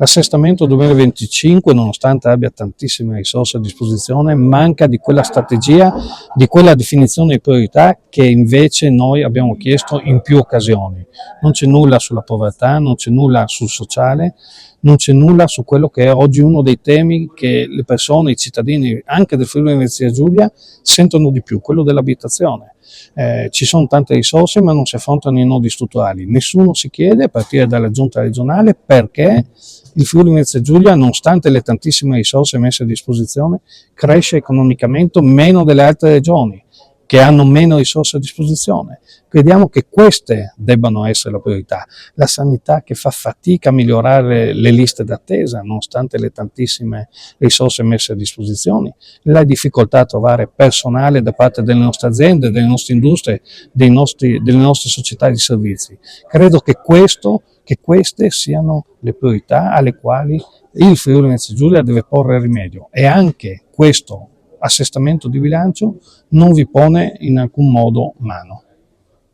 L'assestamento 2025, nonostante abbia tantissime risorse a disposizione, manca di quella strategia, di quella definizione di priorità che invece noi abbiamo chiesto in più occasioni. Non c'è nulla sulla povertà, non c'è nulla sul sociale, non c'è nulla su quello che è oggi uno dei temi che le persone, i cittadini anche del Friuli Venezia Giulia sentono di più, quello dell'abitazione. Ci sono tante risorse ma non si affrontano i nodi strutturali. Nessuno si chiede, a partire dalla giunta regionale, perché il Friuli Venezia Giulia, nonostante le tantissime risorse messe a disposizione, cresce economicamente meno delle altre regioni che hanno meno risorse a disposizione. Crediamo che queste debbano essere la priorità. La sanità che fa fatica a migliorare le liste d'attesa, nonostante le tantissime risorse messe a disposizione, la difficoltà a trovare personale da parte delle nostre aziende, delle nostre industrie, delle nostre società di servizi. Credo che queste siano le priorità alle quali il Friuli Venezia Giulia deve porre rimedio, e anche questo assestamento di bilancio non vi pone in alcun modo mano.